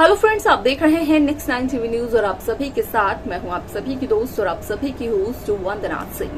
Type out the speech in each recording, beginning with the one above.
Hello friends, आप देख रहे हैं नेक्स्ट 9 टीवी न्यूज और आप सभी के साथ मैं हूं आप सभी की दोस्त और आप सभी की होस्ट वंदना सिंह।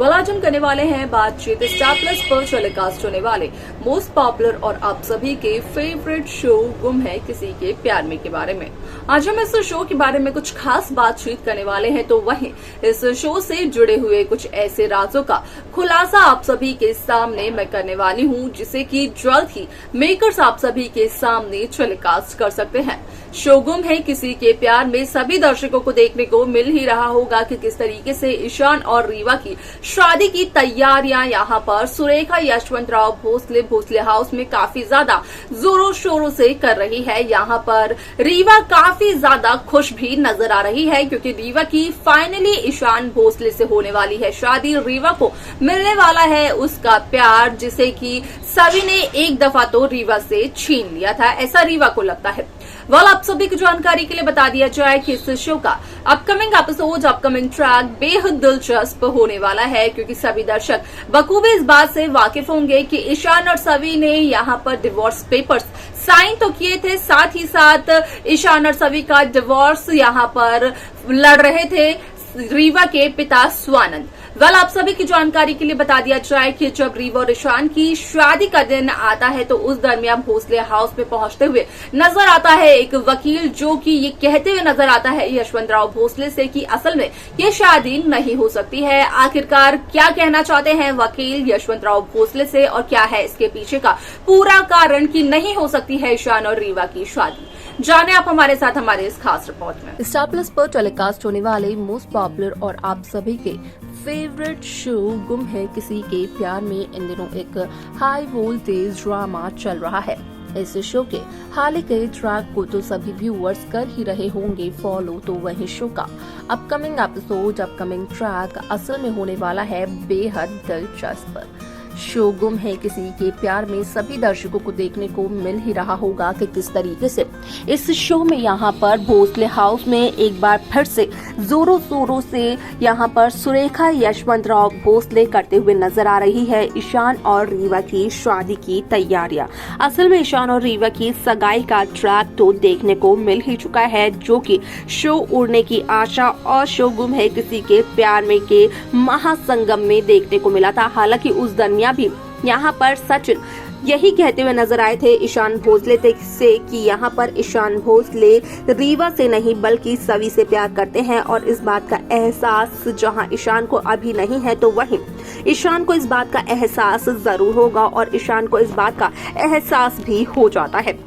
आज हम करने वाले हैं बातचीत स्टार प्लस पर टेलीकास्ट होने वाले मोस्ट पॉपुलर और आप सभी के फेवरेट शो गुम है किसी के प्यार में के बारे में। आज हम इस शो के बारे में कुछ खास बातचीत करने वाले हैं, तो वहीं इस शो से जुड़े हुए कुछ ऐसे राजों का खुलासा आप सभी के सामने मैं करने वाली हूं, जिसे कि जल्द ही मेकर्स आप सभी के सामने टेलीकास्ट कर सकते हैं। शो गुम है किसी के प्यार में सभी दर्शकों को देखने को मिल ही रहा होगा कि किस तरीके से ईशान और रीवा की शादी की तैयारियां यहाँ पर सुरेखा यशवंतराव भोसले हाउस में काफी ज्यादा जोरों शोरों से कर रही है। यहाँ पर रीवा काफी ज्यादा खुश भी नजर आ रही है, क्योंकि रीवा की फाइनली ईशान भोसले से होने वाली है शादी। रीवा को मिलने वाला है उसका प्यार, जिसे कि सभी ने एक दफा तो रीवा से छीन लिया था, ऐसा रीवा को लगता है। आप सभी की जानकारी के लिए बता दिया जाए कि इस शो का अपकमिंग एपिसोड, अपकमिंग ट्रैक बेहद दिलचस्प होने वाला है, क्योंकि सभी दर्शक बखूबी इस बात से वाकिफ होंगे कि ईशान और सवी ने यहाँ पर डिवोर्स पेपर्स साइन तो किए थे, साथ ही साथ ईशान और सवी का डिवोर्स यहाँ पर लड़ रहे थे रीवा के पिता स्वानंद। आप सभी की जानकारी के लिए बता दिया जाए कि जब रीवा और ईशान की शादी का दिन आता है, तो उस दरमियान भोसले हाउस में पहुंचते हुए नजर आता है एक वकील, जो कि ये कहते हुए नजर आता है यशवंतराव भोसले से कि असल में ये शादी नहीं हो सकती है। आखिरकार क्या कहना चाहते हैं वकील यशवंतराव भोसले से और क्या है इसके पीछे का पूरा कारण कि नहीं हो सकती है ईशान और रीवा की शादी, जाने आप हमारे साथ हमारे इस खास रिपोर्ट में। स्टार प्लस पर टेलीकास्ट होने वाले मोस्ट पॉपुलर और आप सभी के फेवरेट शो गुम है किसी के प्यार में इन दिनों एक हाई वोल्टेज ड्रामा चल रहा है। इस शो के हाल के ट्रैक को तो सभी व्यूअर्स कर ही रहे होंगे फॉलो, तो वही शो का अपकमिंग एपिसोड, अपकमिंग ट्रैक असल में होने वाला है बेहद दिलचस्प। शो गुम है किसी के प्यार में सभी दर्शकों को देखने को मिल ही रहा होगा कि किस तरीके से इस शो में यहाँ पर भोसले हाउस में एक बार फिर से जोरों शोरों से यहाँ पर सुरेखा यशवंतराव भोसले करते हुए नजर आ रही है ईशान और रीवा की शादी की तैयारियां। असल में ईशान और रीवा की सगाई का ट्रैक तो देखने को मिल ही चुका है, जो कि शो उड़ने की आशा और शो गुम है किसी के प्यार में के महासंगम में देखने को मिला था। हालांकि उस दरमियान भी यहाँ पर सचिन यही कहते हुए नजर आए थे ईशान भोसले से कि यहाँ पर ईशान भोसले रीवा से नहीं बल्कि सवी से प्यार करते हैं, और इस बात का एहसास जहाँ ईशान को अभी नहीं है, तो वहीं ईशान को इस बात का एहसास जरूर होगा और ईशान को इस बात का एहसास भी हो जाता है।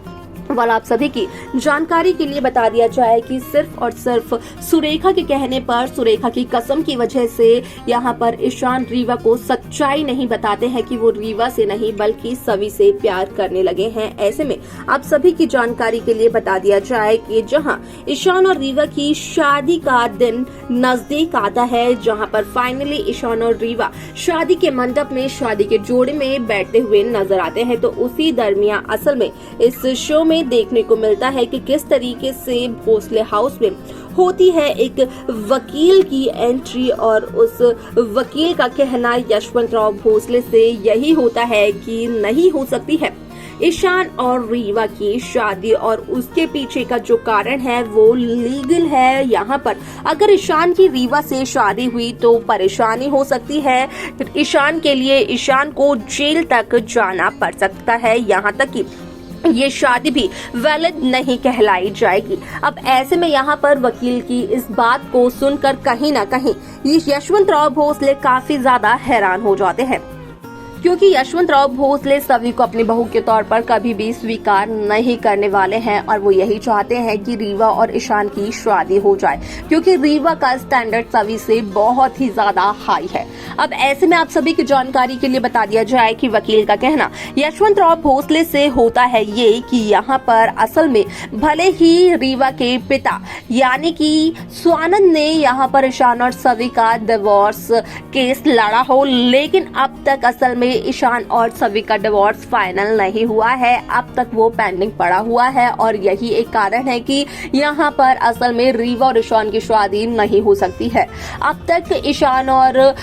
आप सभी की जानकारी के लिए बता दिया जाए कि सिर्फ और सिर्फ सुरेखा के कहने पर, सुरेखा की कसम की वजह से यहाँ पर ईशान रीवा को सच्चाई नहीं बताते हैं कि वो रीवा से नहीं बल्कि सवी से प्यार करने लगे हैं। ऐसे में आप सभी की जानकारी के लिए बता दिया जाए कि जहाँ ईशान और रीवा की शादी का दिन नजदीक आता है, जहाँ पर फाइनली ईशान और रीवा शादी के मंडप में शादी के जोड़े में बैठते हुए नजर आते हैं, तो उसी दरमियान असल में इस शो में देखने को मिलता है कि किस तरीके से भोसले हाउस में होती है एक वकील की एंट्री, और उस वकील का कहना यशवंतराव भोसले से यही होता है कि नहीं हो सकती है ईशान और रीवा की शादी, और उसके पीछे का जो कारण है वो लीगल है। यहाँ पर अगर ईशान की रीवा से शादी हुई तो परेशानी हो सकती है ईशान के लिए, ईशान को जेल तक जाना पड़ सकता है, यहाँ तक कि ये शादी भी वैलिड नहीं कहलाई जाएगी। अब ऐसे में यहाँ पर वकील की इस बात को सुनकर कहीं ना कहीं यशवंतराव भोसले काफी ज्यादा हैरान हो जाते हैं, क्योंकि यशवंतराव भोसले सभी को अपनी बहू के तौर पर कभी भी स्वीकार नहीं करने वाले हैं, और वो यही चाहते हैं कि रीवा और ईशान की शादी हो जाए, क्योंकि रीवा का स्टैंडर्ड सभी से बहुत ही ज्यादा हाई है। अब ऐसे में आप सभी की जानकारी के लिए बता दिया जाए कि वकील का कहना यशवंतराव भोसले से होता है ये कि यहाँ पर असल में भले ही रीवा के पिता यानी कि स्वानंद ने यहाँ पर ईशान और सवी का डिवोर्स केस लड़ा हो, लेकिन अब तक असल में ईशान और सवी का डिवोर्स फाइनल नहीं हुआ है, अब तक वो पेंडिंग पड़ा हुआ है, और यही एक कारण है कि यहाँ पर असल में रीवा और ईशान की शादी नहीं हो सकती है। अब तक ईशान और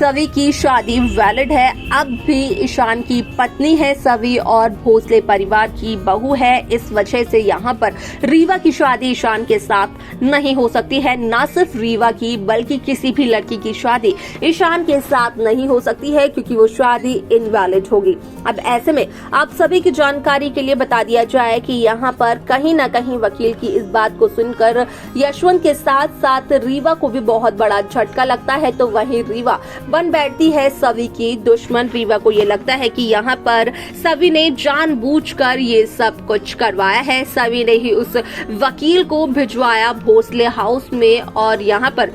सवी की शादी वैलिड है। अब भी ईशान की पत्नी है सवी और भोसले परिवार की बहू है। इस वजह से यहाँ पर रीवा की शादी ईशान के साथ नहीं हो सकती है। न सिर्फ रीवा की बल्कि किसी भी लड़की की शादी ईशान के साथ नहीं हो सकती है, क्योंकि वो शादी इनवैलिड होगी। अब ऐसे में आप सभी की जानकारी के लिए बता दिया जाए कि यहाँ पर कहीं न कहीं वकील की इस बात को सुनकर यशवंत के साथ साथ रीवा को भी बहुत बड़ा झटका लगता है। तो वहीं रीवा बन बैठती है सवी की दुश्मन। रीवा को ये लगता है कि यहाँ पर सवी ने जानबूझकर ये सब कुछ करवाया है। सवी ने ही उस वकील को भिजवाया भोसले हाउस में और यहाँ पर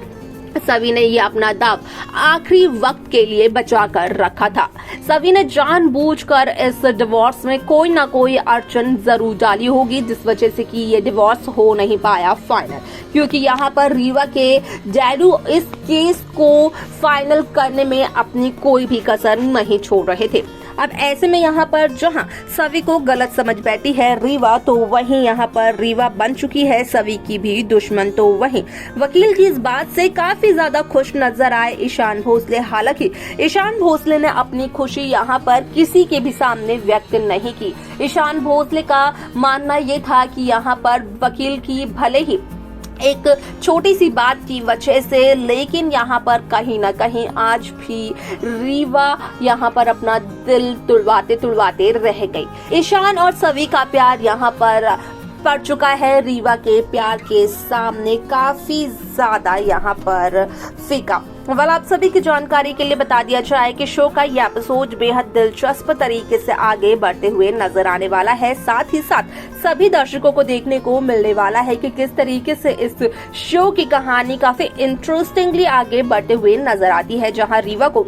सवी ने ये अपना दाव आखिरी वक्त के लिए बचा कर रखा था। सवी ने जानबूझकर इस डिवोर्स में कोई ना कोई अड़चन जरूर डाली होगी, जिस वजह से कि ये डिवोर्स हो नहीं पाया फाइनल, क्योंकि यहाँ पर रीवा के डैडू इस केस को फाइनल करने में अपनी कोई भी कसर नहीं छोड़ रहे थे। अब ऐसे में यहाँ पर जहाँ सवी को गलत समझ बैठी है रीवा, तो वहीं यहाँ पर रीवा बन चुकी है सवी की भी दुश्मन। तो वहीं वकील की इस बात से काफी ज्यादा खुश नजर आए ईशान भोसले। हालांकि ईशान भोसले ने अपनी खुशी यहाँ पर किसी के भी सामने व्यक्त नहीं की। ईशान भोसले का मानना ये था कि यहाँ पर वकील की भले ही एक छोटी सी बात की वजह से, लेकिन यहाँ पर कहीं ना कहीं आज भी रीवा यहाँ पर अपना दिल तुड़वाते रह गई। ईशान और सवी का प्यार यहाँ पर पड़ चुका है रीवा के प्यार के सामने काफी ज्यादा यहाँ पर फीका। वाल आप सभी की जानकारी के लिए बता दिया जाए कि शो का यह एपिसोड बेहद दिलचस्प तरीके से आगे बढ़ते हुए नजर आने वाला है। साथ ही साथ सभी दर्शकों को देखने को मिलने वाला है कि किस तरीके से इस शो की कहानी काफी इंटरेस्टिंगली आगे बढ़ते हुए नजर आती है, जहां रीवा को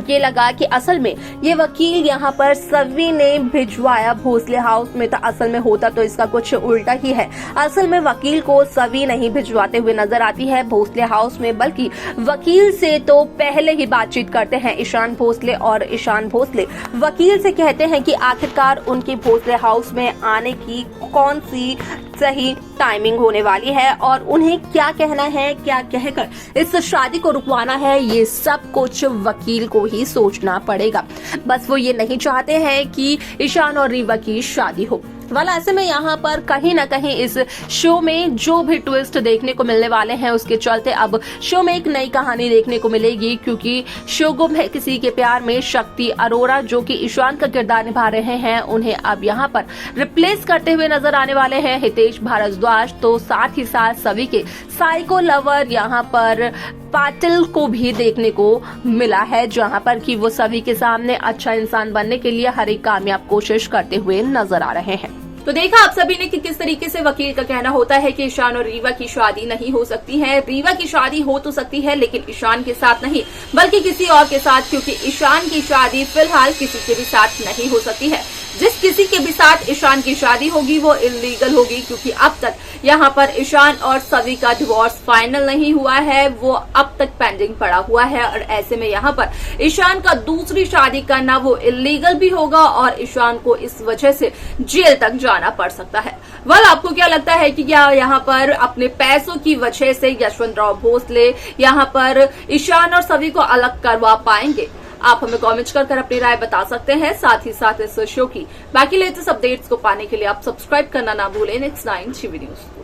ये लगा कि असल में ये वकील यहाँ पर सवी ने भिजवाया भोसले हाउस में, तो असल में होता तो इसका कुछ उल्टा ही है। असल में वकील को सवी नहीं भिजवाते हुए नजर आती है भोसले हाउस में, बल्कि वकील से तो पहले ही बातचीत करते हैं ईशान भोसले। और ईशान भोसले वकील से कहते हैं कि आखिरकार उनकी भोसले हाउस में आने की कौन सी सही टाइमिंग होने वाली है और उन्हें क्या कहना है, क्या कहकर इस शादी को रुकवाना है, ये सब कुछ वकील को ही सोचना पड़ेगा। बस वो ये नहीं चाहते हैं कि ईशान और रीवा की शादी हो। वाला ऐसे में यहाँ पर कहीं ना कहीं इस शो में जो भी ट्विस्ट देखने को मिलने वाले हैं, उसके चलते अब शो में एक नई कहानी देखने को मिलेगी, क्योंकि शो गुम है किसी के प्यार में शक्ति अरोरा, जो कि ईशान का किरदार निभा रहे हैं, उन्हें अब यहाँ पर रिप्लेस करते हुए नजर आने वाले हैं हितेश भारद्वाज। तो साथ ही साथ सभी के साइको लवर यहाँ पर पाटिल को भी देखने को मिला है, जहां पर कि वो सभी के सामने अच्छा इंसान बनने के लिए हर एक कामयाब कोशिश करते हुए नजर आ रहे हैं। तो देखा आप सभी ने कि किस तरीके से वकील का कहना होता है कि ईशान और रीवा की शादी नहीं हो सकती है। रीवा की शादी हो तो सकती है, लेकिन ईशान के साथ नहीं, बल्कि किसी और के साथ, क्योंकि ईशान की शादी फिलहाल किसी के भी साथ नहीं हो सकती है। जिस किसी के भी साथ ईशान की शादी होगी वो इलीगल होगी, क्योंकि अब तक यहाँ पर ईशान और सवी का डिवोर्स फाइनल नहीं हुआ है, वो अब तक पेंडिंग पड़ा हुआ है। और ऐसे में यहाँ पर ईशान का दूसरी शादी करना वो इलीगल भी होगा और ईशान को इस वजह से जेल तक जाना पड़ सकता है। वाल आपको क्या लगता है कि क्या यहाँ पर अपने पैसों की वजह से यशवंत राव भोसले यहाँ पर ईशान और सवी को अलग करवा पाएंगे? आप हमें कमेंट्स कर अपनी राय बता सकते हैं। साथ ही साथ इस शो की बाकी लेटेस्ट अपडेट्स को पाने के लिए आप सब्सक्राइब करना ना भूलें नेक्स्ट 9 टीवी न्यूज।